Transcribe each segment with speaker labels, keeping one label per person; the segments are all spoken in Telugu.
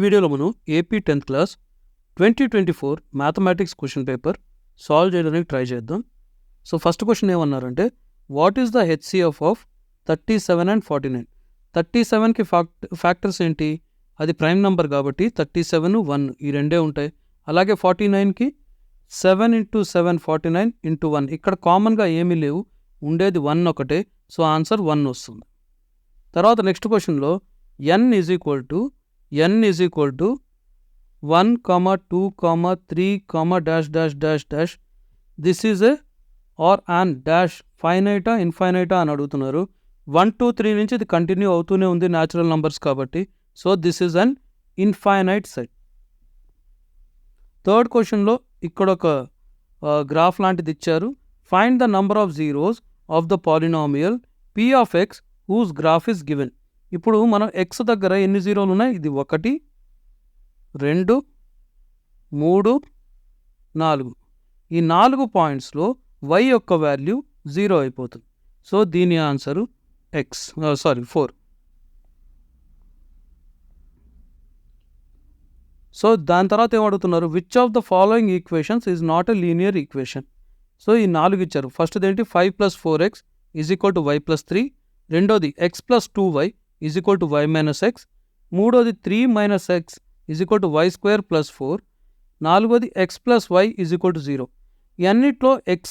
Speaker 1: వీడియోలో మనం AP 10th class 2024 mathematics question paper solve చేయడానికి ట్రై చేద్దాం. సో ఫస్ట్ క్వశ్చన్ ఏమన్నారంటే what is the HCF of 37 and 49. 37కి ఫ్యాక్టర్స్ ఏంటి? అది ప్రైమ్ నెంబర్ కాబట్టి 37 1 ఈ రెండే ఉంటాయి. అలాగే 49కి 7 × 7 49 × 1 ఇక్కడ కామన్గా ఏమీ లేవు, ఉండేది 1 ఒకటే. సో ఆన్సర్ 1 వస్తుంది. తర్వాత నెక్స్ట్ క్వశ్చన్లో n is equal to 1, 2, 3, this is a R and dash ఫైనైటా ఇన్ఫైనైటా అని అడుగుతున్నారు. 1, 2, 3 నుంచి ఇది కంటిన్యూ అవుతూనే ఉంది న్యాచురల్ నంబర్స్ కాబట్టి. So this is an infinite set. Third క్వశ్చన్లో ఇక్కడ ఒక గ్రాఫ్ లాంటిది ఇచ్చారు. Find the number of zeros of the polynomial p of x whose graph is given. ఇప్పుడు మనం x దగ్గర ఎన్ని జీరోలు ఉన్నాయి? ఇది 1, 2, 3, 4. ఈ 4 పాయింట్స్లో y యొక్క వాల్యూ 0 అయిపోతుంది. సో దీని ఆన్సరు x 4. సో దాని తర్వాత ఏమడుగుతున్నారు? Which of the following equations is not a linear equation. So ఈ 4 ఇచ్చారు. ఫస్ట్ ఏంటి? 5 + 4x = y + 3. రెండోది x + 2y = y - x. మూడోది 3 - x = y² + 4. నాలుగోది x + y = 0. ఇవన్నిట్లో x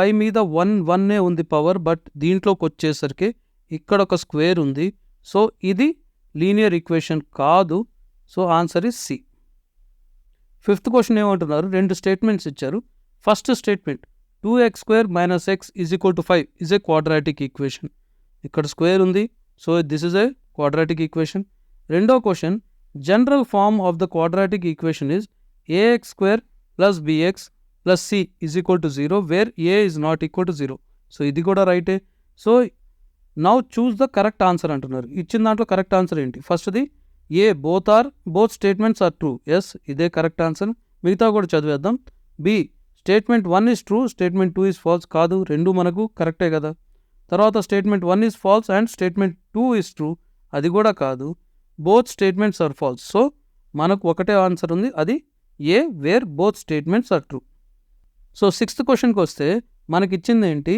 Speaker 1: y మీద 1 ఉంది పవర్, బట్ దీంట్లోకి వచ్చేసరికి ఇక్కడ ఒక స్క్వేర్ ఉంది. సో ఇది లీనియర్ ఈక్వేషన్ కాదు. So answer is C. Fifth question ఏమంటున్నారు? 2 స్టేట్మెంట్స్ ఇచ్చారు. First statement 2x² - x = 5 is a quadratic equation. ఇక్కడ స్క్వేర్ ఉంది. So this is a quadratic equation. రెండో question general form of the quadratic equation is ax² + bx + c = 0 where a is not equal to 0. So ఇది కూడా రైటే. So now choose the correct answer అంటున్నారు. ఇచ్చిన దాంట్లో కరెక్ట్ ఆన్సర్ ఏంటి? ఫస్ట్ది A both statements are true. Yes, ఇదే కరెక్ట్ ఆన్సర్. మిగతా కూడా చదివేద్దాం. B statement 1 is true, statement 2 is false. కాదు, రెండు మనకు కరెక్టే కదా. తర్వాత statement 1 is false and statement 2 is true. అది కూడా కాదు. Both statements are false. So మనకు ఒకటే ఆన్సర్ ఉంది, అది A where both statements are true. So sixth క్వశ్చన్కి వస్తే మనకి ఇచ్చింది ఏంటి?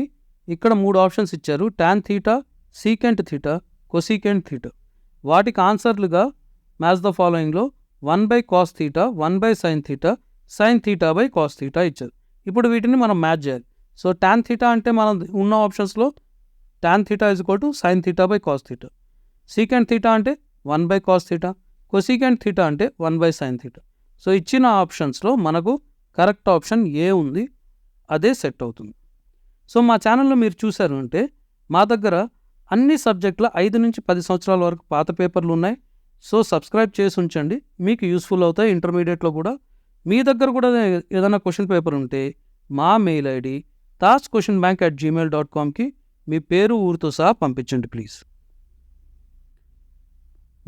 Speaker 1: ఇక్కడ 3 ఆప్షన్స్ ఇచ్చారు. tan θ, secant θ, cosecant θ. వాటికి ఆన్సర్లుగా match the ఫాలోయింగ్లో 1/cos θ, 1/sin θ, sin θ cos θ ఇచ్చారు. ఇప్పుడు వీటిని మనం మ్యాచ్ చేయాలి. సో tan θ అంటే మనం ఉన్న ఆప్షన్స్లో tan θ = sin θ cos θ. secant θ అంటే 1/cos θ, cosecant θ అంటే 1/sin θ. సో ఇచ్చిన ఆప్షన్స్లో మనకు కరెక్ట్ ఆప్షన్ ఏ ఉంది, అదే సెట్ అవుతుంది. సో మా ఛానల్లో మీరు చూశారు అంటే మా దగ్గర అన్ని సబ్జెక్టుల 5 నుంచి 10 సంవత్సరాల వరకు పాత పేపర్లు ఉన్నాయి. సో సబ్స్క్రైబ్ చేసి ఉంచండి, మీకు యూస్ఫుల్ అవుతాయి. ఇంటర్మీడియట్లో కూడా మీ దగ్గర కూడా ఏదైనా క్వశ్చన్ పేపర్ ఉంటే మా మెయిల్ ఐడి tajquestionbank@gmail.comకి మీ పేరు ఊరితో సహా పంపించండి ప్లీజ్.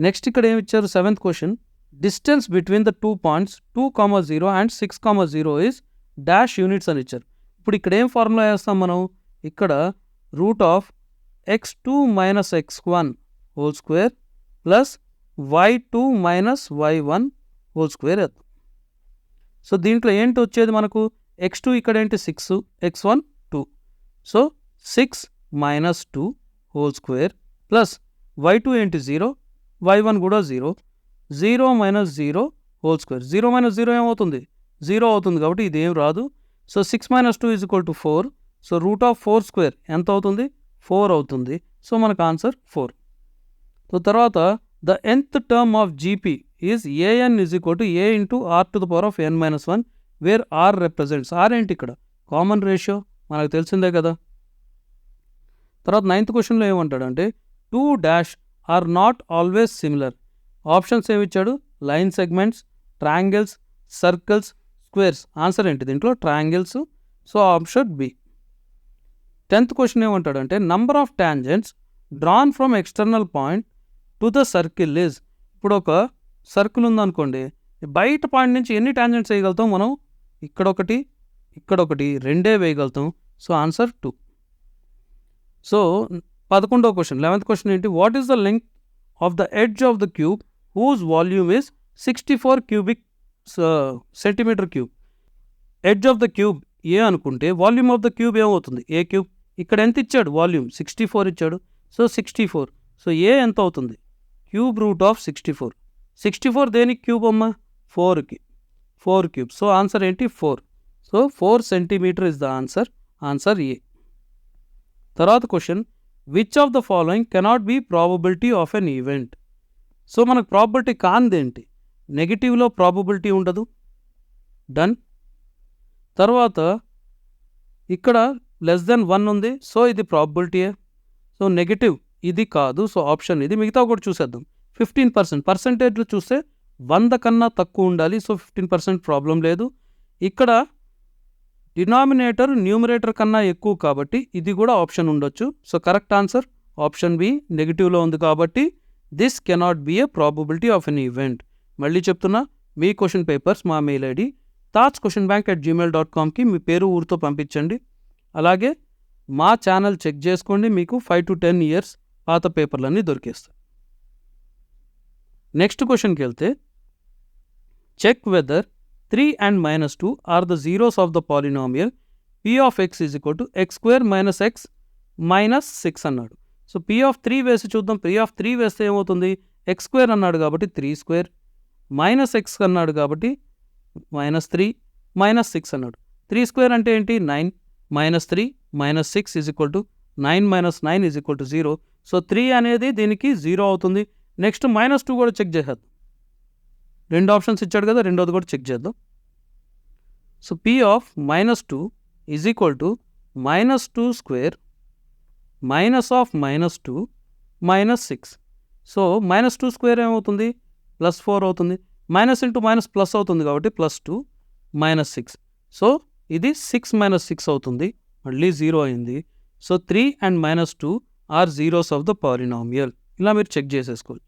Speaker 1: నెక్స్ట్ ఇక్కడ ఏమి ఇచ్చారు? 7th question distance between the 2 points 2,0 and 6,0 is dash units అని ఇచ్చారు. ఇప్పుడు ఇక్కడ ఏం ఫార్ములా వేస్తాం మనం? ఇక్కడ x2 - x1 whole square plus y2 - y1 whole square వేద్దాం. సో దీంట్లో ఏంటి వచ్చేది మనకు? x2 ఇక్కడ ఏంటి? 6, x1 2. So 6 - 2 whole square plus y2 ఏంటి? 0, y1 కూడా 0. 0 - 0 హోల్ స్క్వేర్. 0 - 0 ఏమవుతుంది? 0 అవుతుంది కాబట్టి ఇదేం రాదు. సో 6 - 2 = 4. సో √4² ఎంత అవుతుంది? 4 అవుతుంది. సో మనకు ఆన్సర్ 4. సో తర్వాత the nth term of GP is an = a × r⁻n−1 where r represents. r ఏంటి ఇక్కడ? కామన్ రేషియో, మనకు తెలిసిందే కదా. తర్వాత 9th క్వశ్చన్లో ఏమంటాడంటే 2 dash are not always similar. Options ఏమిచ్చాడు? Line segments, triangles, circles, squares. Answer ఏంటి దీంట్లో? Triangles. So option B. 10th question ఏమంటాడంటే number of tangents drawn from external point to the circle is. ఇప్పుడు ఒక సర్కిల్ ఉందనుకోండి, బయట పాయింట్ నుంచి ఎన్ని టాంజెంట్స్ వేయగలుగుతాం మనం? ఇక్కడొకటి, ఇక్కడొకటి, రెండే వేయగలుగుతాం. So answer 2. సో 11వ క్వశ్చన్ 11th క్వశ్చన్ ఏంటి? What is the length of the edge of the cube whose volume is 64 cubic centimetre cube. Edge of the cube a అనుకుంటే వాల్యూమ్ ఆఫ్ ద క్యూబ్ ఏమవుతుంది? A cube. ఇక్కడ ఎంత ఇచ్చాడు? వాల్యూమ్ 64 ఇచ్చాడు. సో 64. సో ఏ ఎంత అవుతుంది? Cube root of 64. 64 దేనికి క్యూబ్ అమ్మ? 4కి. 4 క్యూబ్. సో ఆన్సర్ ఏంటి? 4. So 4 centimetre is the answer. Answer A. తర్వాత question, which of the following cannot be probability of an event? So మనకు ప్రాబబిలిటీ కానిదేంటి? నెగిటివ్లో ప్రాబబిలిటీ ఉండదు. డన్. తర్వాత ఇక్కడ లెస్ దెన్ 1 ఉంది. సో ఇది ప్రాబబిలిటీయే. సో నెగిటివ్ ఇది కాదు. సో ఆప్షన్ ఇది. మిగతా కూడా చూసేద్దాం. 15%. పర్సంటేజ్లో చూస్తే 100 కన్నా తక్కువ ఉండాలి. సో 15% ప్రాబ్లం లేదు. ఇక్కడ డినామినేటర్ న్యూమరేటర్ కన్నా ఎక్కువ కాబట్టి ఇది కూడా ఆప్షన్ ఉండొచ్చు. So correct answer option B. నెగిటివ్లో ఉంది కాబట్టి this cannot be a probability of an event. మళ్ళీ చెప్తున్నా, మీ క్వశ్చన్ పేపర్స్ మా మెయిల్ ఐడి thoughtsquestionbank@gmail.comకి మీ పేరు ఊరితో పంపించండి. అలాగే మా ఛానల్ చెక్ చేసుకోండి. మీకు 5 to 10 ఇయర్స్ పాత పేపర్లన్నీ దొరికేస్తాయి. నెక్స్ట్ క్వశ్చన్కి వెళ్తే, check whether 3 and -2 are the zeros of the polynomial p of x is equal to x² - x - 6 అన్నాడు. సో p of 3 వేసి చూద్దాం. p of 3 వేస్తే ఏమవుతుంది? x² అన్నాడు కాబట్టి 3² - x అన్నాడు కాబట్టి -3 -6 అన్నాడు. 3² అంటే ఏంటి? 9 -3 -6 is equal to 9 - 9 is equal to 0. So 3 అనేది దీనికి 0 అవుతుంది. నెక్స్ట్ -2 కూడా చెక్ చేద్దాం. 2 ఆప్షన్స్ ఇచ్చాడు కదా, రెండోది కూడా చెక్ చేద్దాం. So p of -2 is equal to -2² -2 -6. So -2² ఏమవుతుంది? +4 అవుతుంది. మైనస్ ఇంటూ మైనస్ ప్లస్ అవుతుంది కాబట్టి +2 -6. సో ఇది 6 - 6 అవుతుంది. మళ్ళీ 0 అయింది. So 3 and -2 are zeros of the polynomial. ఇలా మీరు చెక్ చేసేసుకోవాలి.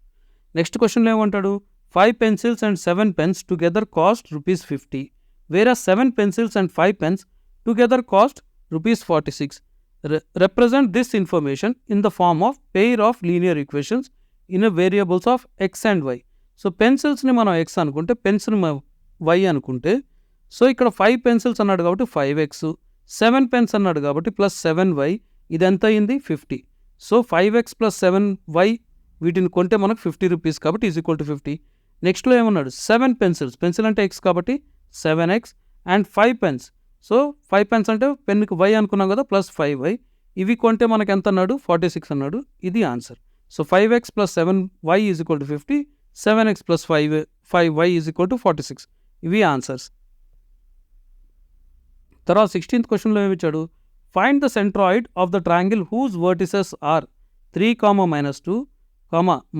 Speaker 1: నెక్స్ట్ క్వశ్చన్లో ఏమంటాడు? 5 pencils and 7 pens together cost ₹50, whereas 7 pencils and 5 pens together cost ₹46. Represent this information in the form of pair of linear equations in a variables of x and y. So పెన్సిల్స్ని మనం x అనుకుంటే, పెన్స్ని y అనుకుంటే, సో ఇక్కడ 5 pencils అన్నాడు కాబట్టి 5x, 7 pens అన్నాడు కాబట్టి +7y. ఇది ఎంత అయింది? 50. సో 5x + 7y వీటిని కొంటే మనకు ₹50 కాబట్టి ఈజ్ ఈక్వల్ టు 50. నెక్స్ట్లో ఏమన్నాడు? 7 pencils, పెన్సిల్ అంటే x కాబట్టి 7x and 5 pens. So 5 pens అంటే పెన్కి y అనుకున్నాం కదా, +5y. ఇవి కొంటే మనకు ఎంత అన్నాడు? 46 అన్నాడు. ఇది ఆన్సర్. So 5x + 7y is equal to 50, 7x + 5y is equal to 46. ఇవి ఆన్సర్స్. తర్వాత 16th క్వశ్చన్లో ఏమిచ్చాడు? Find the centroid of the triangle whose vertices are 3, -2,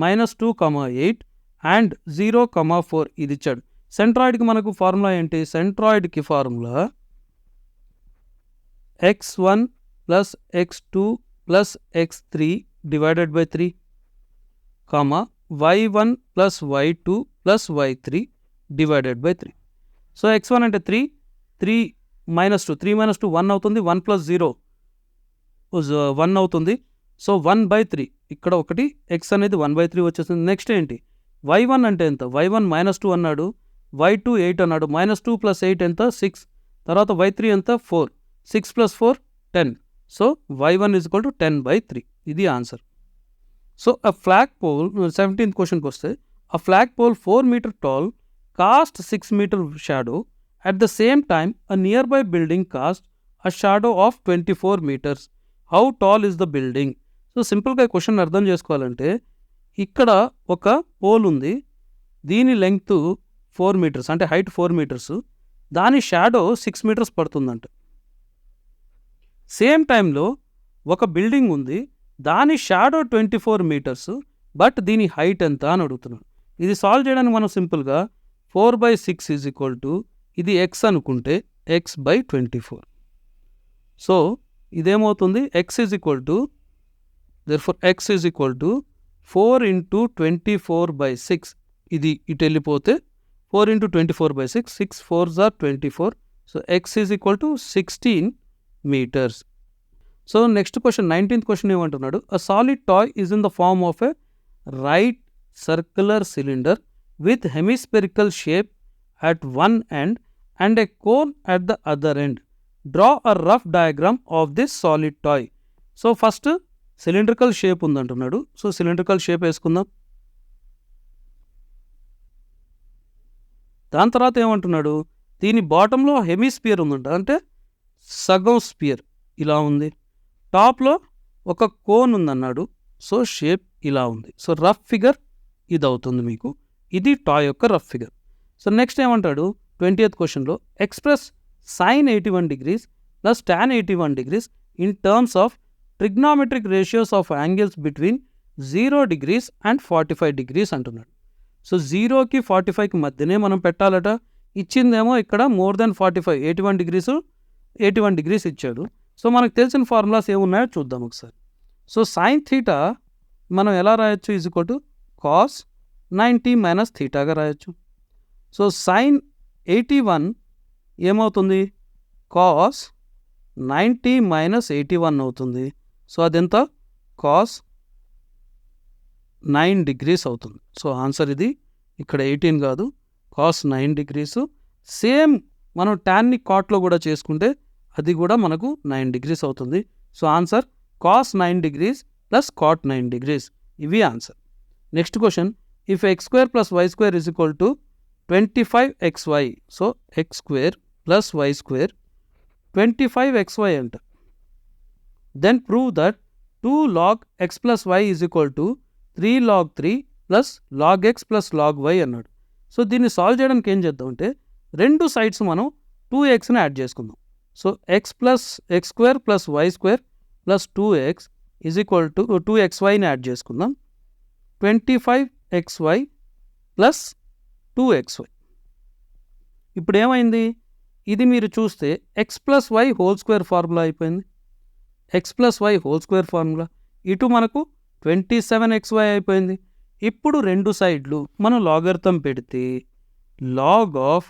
Speaker 1: -2, 8 and 0, 4. ఇది ఇచ్చాడు. సెంట్రాయిడ్కి మనకు ఫార్ములా ఏంటి? సెంట్రాయిడ్కి formula x1 + x2 + x3 divided by 3, y1 + y2 + y3 divided by 3. So x1 అంటే 3, 3 -2, 3 - 2 1 అవుతుంది. 1 + 0 1 అవుతుంది. సో 1/3 ఇక్కడ ఒకటి, x అనేది 1/3 వచ్చేసింది. నెక్స్ట్ ఏంటి? y1 అంటే ఎంత? y1 -2 అన్నాడు, y2 8 అన్నాడు. -2 + 8 ఎంత? 6. తర్వాత y3 ఎంత? 4. 6 + 4 10. So y1 is equal to 10/3. ఇది ఆన్సర్. సో a flagpole, 17th క్వశ్చన్కి వస్తే, a flagpole 4 meter tall cast 6 meter shadow. At the same time, a nearby building cast a shadow of 24 meters. How tall is the building? So సింపుల్గా క్వశ్చన్ అర్థం చేసుకోవాలంటే, ఇక్కడ ఒక పోల్ ఉంది, దీని లెంగ్త్ 4 meters అంటే హైట్ 4 meters, దాని షాడో 6 meters పడుతుందంట. సేమ్ టైంలో ఒక బిల్డింగ్ ఉంది, దాని షాడో 24 meters, బట్ దీని హైట్ ఎంత అని అడుగుతున్నాను. ఇది సాల్వ్ చేయడానికి మనం సింపుల్గా 4/6 ఈజ్ ఈక్వల్ టు, ఇది x అనుకుంటే x/24. సో ఇదేమవుతుంది? x is equal to, therefore x is equal to 4 × 24/6. ఇది ఇటు వెళ్ళిపోతే 4 × 24/6, 6 4s are 24. So x is equal to 16 meters. So next question 19th question ఏమంటున్నాడు? A solid toy is in the form of a right circular cylinder with hemispherical shape at one end and a cone at the other end. Draw a rough diagram of this solid toy. So first cylindrical shape ఉందంటున్నాడు. సో సిలిండ్రికల్ షేప్ వేసుకుందాం. దాని తర్వాత ఏమంటున్నాడు, దీని బాటంలో హెమిస్పియర్ ఉందంట, అంటే సగం స్పియర్ ఇలా ఉంది. టాప్లో ఒక కోన్ ఉందన్నాడు. సో షేప్ ఇలా ఉంది. సో రఫ్ ఫిగర్ ఇది అవుతుంది మీకు. ఇది టాయ్ యొక్క రఫ్ ఫిగర్. సో నెక్స్ట్ ఏమంటాడు 20th క్వశ్చన్లో, express sin 81 degrees plus tan 81 degrees in terms of trigonometric ratios of angles between 0 degrees and 45 degrees అంటున్నాడు. సో 0కి 45కి మధ్యనే మనం పెట్టాలట. ఇచ్చిందేమో ఇక్కడ మోర్ దెన్ 45 81 degrees ఇచ్చాడు. సో మనకు తెలిసిన ఫార్ములాస్ ఏమున్నాయో చూద్దాం ఒకసారి. సో sin θ మనం ఎలా రాయొచ్చు, is equal to cos 90 minus థీటాగా రాయొచ్చు. సో sin 81 ఏమవుతుంది, cos 90 మైనస్ 81 అవుతుంది. సో అదెంత, cos 9 degrees అవుతుంది. సో ఆన్సర్ ఇది. ఇక్కడ 18 కాదు, cos 9 degrees. సేమ్ మనం ట్యాన్ని కాట్లో కూడా చేసుకుంటే అది కూడా మనకు 9 degrees అవుతుంది. So answer cos 9 degrees plus cot 9 degrees. ఇవి answer. Next question, if x square plus y square is equal to 25xy. So x square plus y square 25xy అంట. Then prove that 2 log x plus y is equal to 3 log 3 plus log x plus log y అన్నాడు. సో దీన్ని సాల్వ్ చేయడానికి ఏం చేద్దామంటే, రెండు సైడ్స్ మనం 2xని యాడ్ చేసుకుందాం. So x square plus y square plus 2x is equal to 2xyని యాడ్ చేసుకుందాం. 25xy plus 2xy. ఇప్పుడు ఏమైంది, ఇది మీరు చూస్తే x plus y whole square formula అయిపోయింది. x plus y whole square formula. ఇటు మనకు 27xy అయిపోయింది. ఇప్పుడు రెండు సైడ్లు మనం లాగర్థం పెడితే log of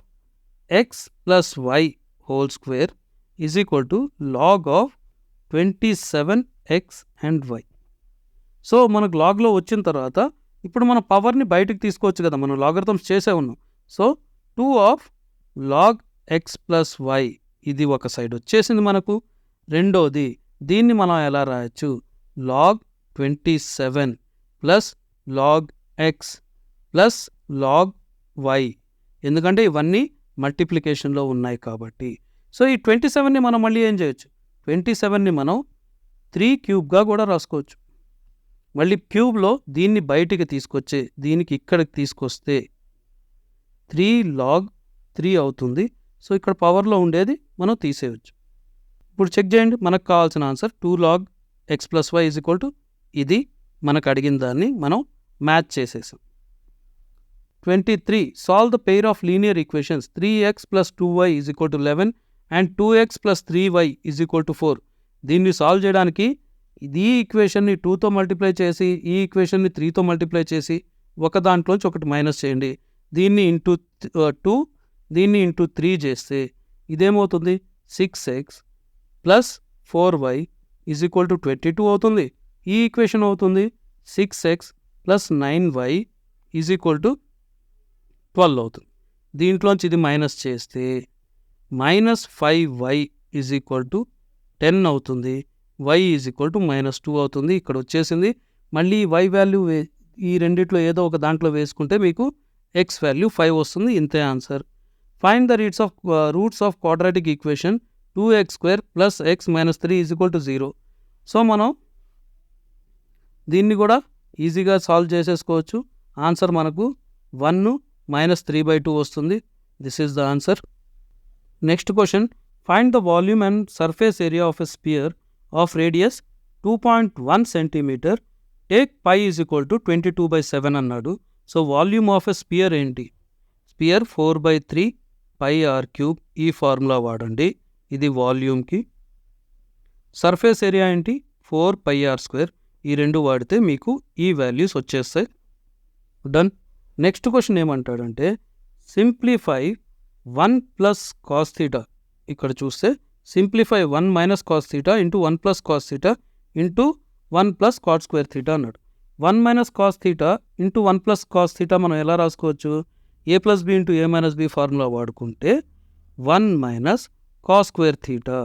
Speaker 1: x plus y whole square is equal to log of 27x and y. So మనకు లాగ్లో వచ్చిన తర్వాత ఇప్పుడు మన పవర్ని బయటకు తీసుకోవచ్చు కదా, మనం లాగర్థమ్స్ చేసే ఉన్నాం. So 2 of log x plus y ఇది ఒక సైడ్ వచ్చేసింది మనకు. రెండోది దీన్ని మనం ఎలా రాయొచ్చు, log 27 plus log x plus log y, ఎందుకంటే ఇవన్నీ మల్టిప్లికేషన్లో ఉన్నాయి కాబట్టి. సో ఈ 27ని మనం మళ్ళీ ఏం చేయొచ్చు, 27ని మనం 3 క్యూబ్గా కూడా రాసుకోవచ్చు. మళ్ళీ క్యూబ్లో దీన్ని బయటికి తీసుకొచ్చే దీనికి ఇక్కడికి తీసుకొస్తే 3 log 3 అవుతుంది. సో ఇక్కడ పవర్లో ఉండేది మనం తీసేయచ్చు. ఇప్పుడు చెక్ చేయండి, మనకు కావాల్సిన answer 2 log x plus y is equal to ఇది. మనకు అడిగిన దాన్ని మనం మ్యాచ్ చేసేసాం. 23 solve the pair of linear equations 3x plus 2y is equal to 11 and 2x plus 3y is equal to 4. దీన్ని సాల్వ్ చేయడానికి ఈ ఈక్వేషన్ని 2తో మల్టిప్లై చేసి ఈ ఈక్వేషన్ని 3తో మల్టిప్లై చేసి ఒక దాంట్లోంచి ఒకటి మైనస్ చేయండి. దీన్ని ఇంటూ 2 దీన్ని ఇంటూ 3 చేస్తే ఇదేమవుతుంది, 6x plus 4y is equal to 22 అవుతుంది. ఈ ఈక్వేషన్ అవుతుంది 6x plus 9y is equal to 12 అవుతుంది. దీంట్లోంచి ఇది మైనస్ చేస్తే minus 5y is equal to 10 అవుతుంది. y ఈజ్ ఈక్వల్ టు -2 అవుతుంది. ఇక్కడ వచ్చేసింది. మళ్ళీ y వాల్యూ ఈ రెండిట్లో ఏదో ఒక దాంట్లో వేసుకుంటే మీకు x వాల్యూ 5 వస్తుంది. ఇంతే answer. Find the roots of quadratic equation 2x square plus x minus 3 is equal to 0. So మనం దీన్ని కూడా ఈజీగా సాల్వ్ చేసేసుకోవచ్చు. ఆన్సర్ మనకు 1 మైనస్ 3/2 వస్తుంది. This is the answer. Next question, find the volume and surface area of a sphere of radius 2.1 cm. Take pi is equal to 22/7 అన్నాడు. So volume of a sphere ఏంటి, స్పియర్ 4/3 πr³ ఈ ఫార్ములా వాడండి, ఇది వాల్యూమ్కి. సర్ఫేస్ ఏరియా ఏంటి 4 πr², ఈ రెండు వాడితే మీకు ఈ వాల్యూస్ వచ్చేస్తాయి. డన్. నెక్స్ట్ క్వశ్చన్ ఏమంటాడంటే సింప్లిఫై 1 ప్లస్ కాస్ థీటా. ఇక్కడ చూస్తే simplify 1 minus cos theta into 1 plus cos theta into 1 plus cot square theta అన్నాడు. 1 minus cos theta into 1 plus cos theta మనం ఎలా రాసుకోవచ్చు? A plus b into a minus b formula వాడుకుంటే 1 minus cos square theta.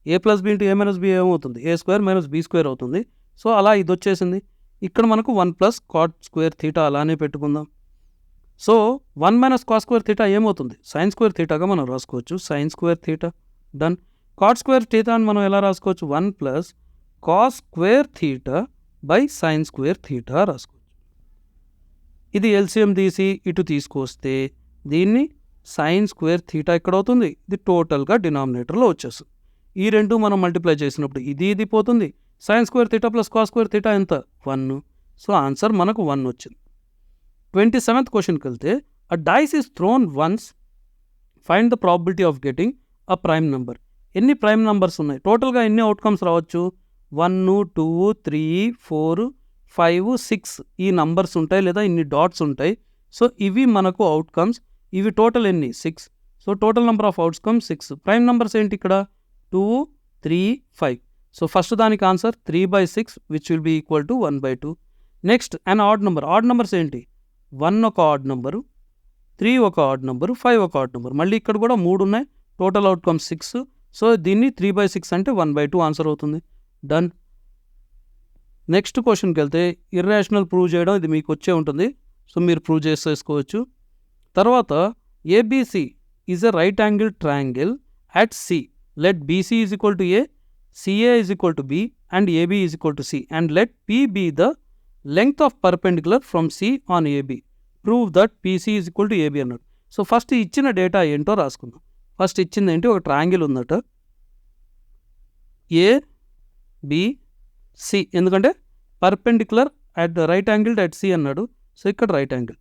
Speaker 1: A plus b into a minus b ఏమవుతుంది? A square minus B square అవుతుంది. సో అలా ఇది వచ్చేసింది. ఇక్కడ మనకు 1 ప్లస్ కాట్ స్క్వేర్ థీటా అలానే పెట్టుకుందాం. So 1 minus cos square theta ఏమవుతుంది? సైన్ స్క్వేర్ థీటాగా మనం రాసుకోవచ్చు. Sine square theta done. Cot square theta అని మనం ఎలా రాసుకోవచ్చు? 1 plus cos square theta by sine square theta రాసుకోవచ్చు. ఇది ఎల్సిఎం తీసి ఇటు తీసుకొస్తే దీన్ని సైన్ స్క్వేర్ థీటా ఇక్కడ అవుతుంది. ఇది టోటల్గా డినామినేటర్లో వచ్చేస్తుంది. ఈ రెండు మనం మల్టిప్లై చేసినప్పుడు ఇది పోతుంది. Sign square theta plus cos square theta ఎంత? 1. సో ఆన్సర్ మనకు 1 వచ్చింది. 27th క్వశ్చన్కి వెళ్తే a dice is thrown once, find the probability of getting a prime number. ఎన్ని ప్రైమ్ నెంబర్స్ ఉన్నాయి? టోటల్గా ఎన్ని అవుట్కమ్స్ రావచ్చు? 1, 2, 3, 4, 5, 6 ఈ నంబర్స్ ఉంటాయి, లేదా ఇన్ని డాట్స్ ఉంటాయి. సో ఇవి మనకు అవుట్కమ్స్. ఇవి టోటల్ ఎన్ని? 6. So total number of outcomes 6. Prime numbers ఏంటి ఇక్కడ? 2, 3, 5. సో ఫస్ట్ దానికి answer 3/6 which will be equal to 1/2. Next an odd number. Odd numbers ఏంటి? 1 ఒక ఆడ్ నెంబరు, 3 ఒక ఆడ్ నెంబరు, 5 ఒక ఆడ్ నెంబరు. మళ్ళీ ఇక్కడ కూడా 3 ఉన్నాయి. Total outcome 6. సో దీన్ని 3/6 అంటే 1/2 ఆన్సర్ అవుతుంది. డన్. నెక్స్ట్ క్వశ్చన్కి వెళ్తే ఇర్రేషనల్ ప్రూవ్ చేయడం ఇది మీకు వచ్చే ఉంటుంది. సో మీరు ప్రూవ్ చేసేసుకోవచ్చు. తర్వాత ABC is a right angle triangle at C. Let BC is equal to A, CA is equal to B and AB is equal to C and let P be the length of perpendicular from C on AB. Prove that PC is equal to AB అన్నాడు. సో ఫస్ట్ ఇచ్చిన డేటా ఏంటో రాసుకుందాం. ఫస్ట్ ఇచ్చింది ఏంటి? ఒక ట్రయాంగిల్ ఉందట, ఏ బి సి. ఎందుకంటే perpendicular at right angle at C అన్నాడు. సో ఇక్కడ రైట్ యాంగిల్.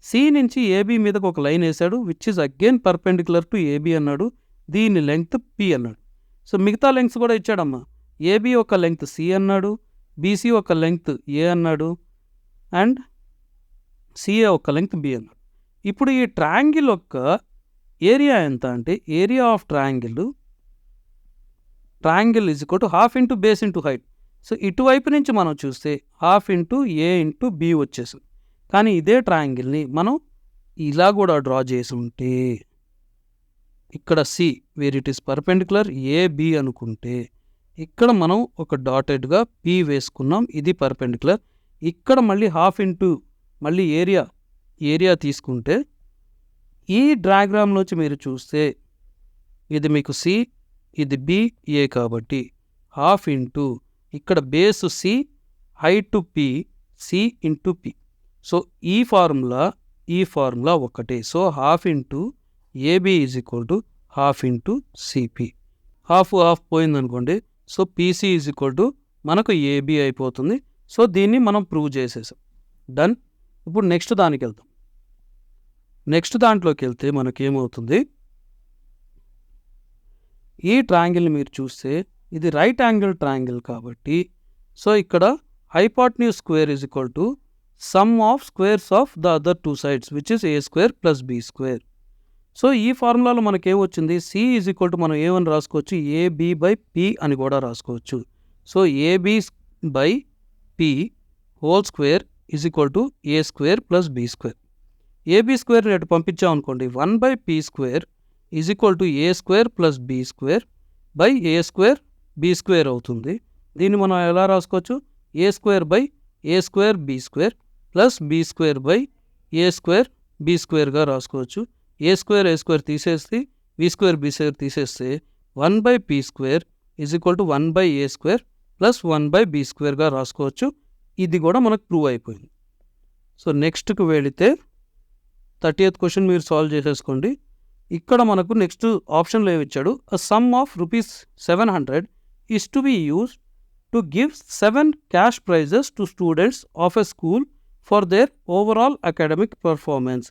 Speaker 1: సి నుంచి ఏబి మీదకి ఒక లైన్ వేసాడు which is again perpendicular to AB అన్నాడు. దీని లెంగ్త్ పి అన్నాడు. సో మిగతా లెంగ్త్స్ కూడా ఇచ్చాడమ్మా. ఏబి ఒక లెంగ్త్ సి అన్నాడు, బీసీ ఒక లెంగ్త్ ఏ అన్నాడు అండ్ సిఏ ఒక లెంగ్త్ బి అన్నాడు. ఇప్పుడు ఈ ట్రయాంగిల్ యొక్క ఏరియా ఎంత అంటే area of triangle is equal to half into base into height. So ఇటువైపు నుంచి మనం చూస్తే హాఫ్ ఇంటూ ఏ ఇంటూ బి వచ్చేసింది. కానీ ఇదే ట్రయాంగిల్ని మనం ఇలా కూడా డ్రా చేసి ఉంటే ఇక్కడ C where it is perpendicular AB అనుకుంటే ఇక్కడ మనం ఒక డాటెడ్గా పి వేసుకున్నాం. ఇది పర్పెండిక్యులర్. ఇక్కడ మళ్ళీ హాఫ్ ఇంటూ మళ్ళీ ఏరియా తీసుకుంటే ఈ డయాగ్రామ్లోంచి మీరు చూస్తే ఇది మీకు సి, ఇది బి, ఏ కాబట్టి హాఫ్ ఇంటూ ఇక్కడ base C, height P, C into P. So ఈ ఫార్ములా ఒకటే. So half into AB is equal to half into CP. Half పోయిందనుకోండి. So PC is equal to మనకు ఏబి అయిపోతుంది. సో దీన్ని మనం ప్రూవ్ చేసేసాం. డన్. ఇప్పుడు నెక్స్ట్ దానికి వెళ్తాం. నెక్స్ట్ దాంట్లోకి వెళ్తే మనకేమవుతుంది? ఈ ట్రయాంగిల్ని మీరు చూస్తే ఇది రైట్ యాంగిల్ ట్రయాంగిల్ కాబట్టి సో ఇక్కడ hypotenuse square is equal to sum of squares of the other two sides which is a square plus b square. So ఈ ఫార్ములాలో మనకేమొచ్చింది? సి ఈజ్ ఈక్వల్ టు మనం ఏమని రాసుకోవచ్చు? ఏబి బై పి అని కూడా రాసుకోవచ్చు. So AB by P whole square is equal to a square plus b square. AB square రేటు పంపించామనుకోండి 1/p square is equal to a square plus b square by a square b square అవుతుంది. దీన్ని మనం ఎలా రాసుకోవచ్చు? A square by a square b square plus b square by a square b స్క్వేర్గా రాసుకోవచ్చు. ఏ స్క్వేర్ తీసేస్తే బి స్క్వేర్ బి స్క్వేర్ తీసేస్తే 1/p square is equal to 1/a square plus 1/b స్క్వేర్గా రాసుకోవచ్చు. ఇది కూడా మనకు ప్రూవ్ అయిపోయింది. సో నెక్స్ట్కి వెళితే 30th క్వశ్చన్ మీరు సాల్వ్ చేసేసుకోండి. ఇక్కడ మనకు నెక్స్ట్ ఆప్షన్లో ఏమి ఇచ్చాడు? A sum of ₹700 is to be used to give 7 cash prizes to students of a school for their overall academic performance.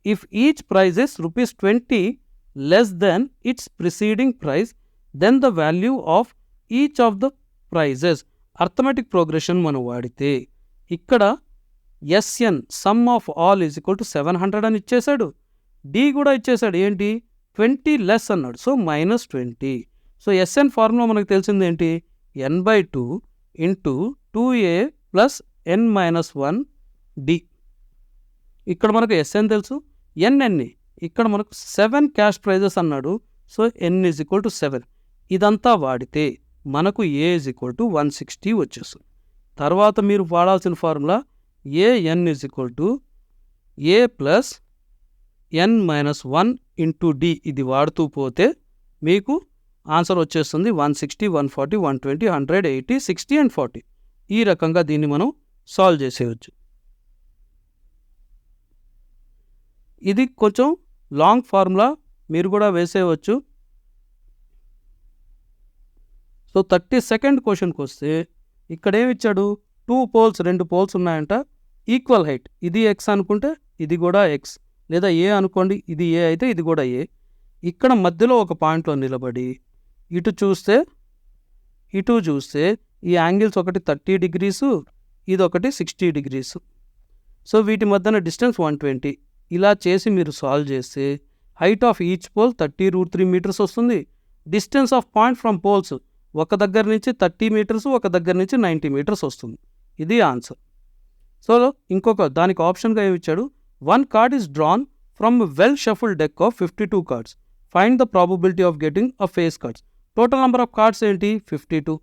Speaker 1: If each prize is ₹20 less than its preceding prize, then the value of each of the prizes. Arithmetic progression మనం వాడితే ఇక్కడ SN sum of all is equal to 700 అని ఇచ్చేశాడు. డి కూడా ఇచ్చేశాడు. ఏంటి? 20 లెస్ అన్నాడు. సో -20. సో ఎస్ఎన్ ఫార్ములా మనకు తెలిసింది ఏంటి? n/2 into 2a plus n-1 d. ఇక్కడ మనకు SN తెలుసు, NNE ఇక్కడ మనకు 7 క్యాష్ ప్రైజెస్ అన్నాడు. So n = 7. ఇదంతా వాడితే మనకు A = 160 వచ్చేస్తుంది. తర్వాత మీరు వాడాల్సిన formula AN = A plus n-1 into d. ఇది వాడుతూ పోతే మీకు ఆన్సర్ వచ్చేస్తుంది 160, 140, 120, 100, 80, 60 and 40. ఈ రకంగా దీన్ని మనం సాల్వ్ చేసేయచ్చు. ఇది కొంచెం లాంగ్ ఫార్ములా, మీరు కూడా వేసేయవచ్చు. సో 32nd క్వశ్చన్కి వస్తే ఇక్కడ ఏమిచ్చాడు, 2 పోల్స్ ఉన్నాయంట, ఈక్వల్ హైట్. ఇది ఎక్స్ అనుకుంటే ఇది కూడా ఎక్స్, లేదా ఏ అనుకోండి, ఇది ఏ అయితే ఇది కూడా ఏ. ఇక్కడ మధ్యలో ఒక పాయింట్లో నిలబడి ఇటు చూస్తే ఈ యాంగిల్స్ ఒకటి 30 degrees, ఇది ఒకటి 60 degrees. సో వీటి మధ్యన డిస్టెన్స్ 120. ఇలా చేసి మీరు సాల్వ్ చేస్తే height of each pole 30√3 meters వస్తుంది. Distance of point from poles ఒక దగ్గర నుంచి 30 meters, ఒక దగ్గర నుంచి 90 meters వస్తుంది. ఇది ఆన్సర్. సో ఇంకొక దానికి ఆప్షన్గా ఏమి ఇచ్చాడు, 1 card is drawn from a well shuffled deck of 52 cards. Find the probability of getting a face cards. Total number of cards ఏంటి, 52.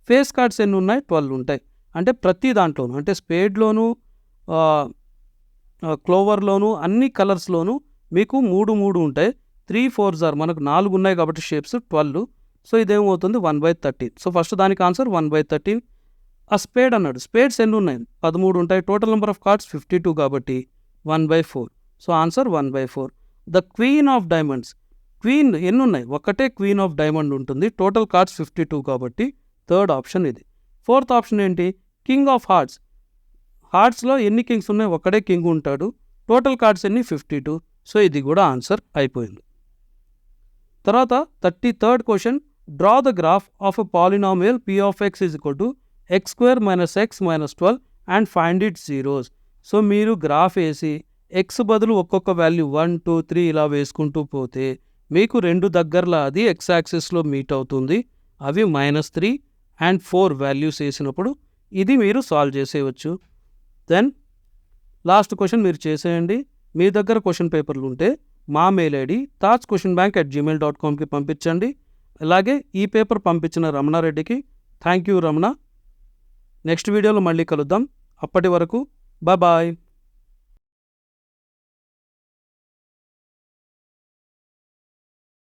Speaker 1: ఫేస్ కార్డ్స్ ఎన్ని ఉన్నాయి, 12 ఉంటాయి. అంటే ప్రతి దాంట్లోనూ, అంటే స్పేడ్లోను, క్లోవర్లోను, అన్ని కలర్స్లోనూ మీకు 3 ఉంటాయి. 3 4s are మనకు 4 ఉన్నాయి కాబట్టి షేప్స్ 12. సో ఇదేమవుతుంది 1/13. సో ఫస్ట్ దానికి ఆన్సర్ 1/13. ఆ స్పేడ్ అన్నాడు, స్పేడ్స్ ఎన్ని ఉన్నాయి, 13 ఉంటాయి. టోటల్ నెంబర్ ఆఫ్ కార్డ్స్ 52 కాబట్టి 1/4. So answer 1/4. The queen of diamonds, queen ఎన్ని ఉన్నాయి, ఒక్కటే క్వీన్ ఆఫ్ డైమండ్ ఉంటుంది. టోటల్ కార్డ్స్ 52 కాబట్టి థర్డ్ ఆప్షన్ ఇది. ఫోర్త్ ఆప్షన్ ఏంటి, కింగ్ ఆఫ్ హార్ట్స్. హార్ట్స్లో ఎన్ని కింగ్స్ ఉన్నాయి, ఒక్కడే కింగ్ ఉంటాడు. టోటల్ కార్డ్స్ ఎన్ని, 52. సో ఇది కూడా ఆన్సర్ అయిపోయింది. తర్వాత 33rd question, draw the graph of a polynomial p of x = x² - x - 12 and find it zeros. So మీరు గ్రాఫ్ వేసి ఎక్స్ బదులు ఒక్కొక్క వాల్యూ 1 2 3 ఇలా వేసుకుంటూ పోతే మీకు 2 దగ్గరలో అది ఎక్స్ యాక్సిస్లో మీట్ అవుతుంది. అవి -3 and 4 వాల్యూస్ వేసినప్పుడు ఇది మీరు సాల్వ్ చేసేయచ్చు. దెన్ లాస్ట్ క్వశ్చన్ మీరు చేసేయండి. మీ దగ్గర క్వశ్చన్ పేపర్లు ఉంటే మా మెయిల్ ఐడి tajquestionbank@gmail.comకి పంపించండి. అలాగే ఈ పేపర్ పంపించిన రమణారెడ్డికి థ్యాంక్ యూ రమణ. నెక్స్ట్ వీడియోలో మళ్ళీ కలుద్దాం. అప్పటి వరకు బాయ్.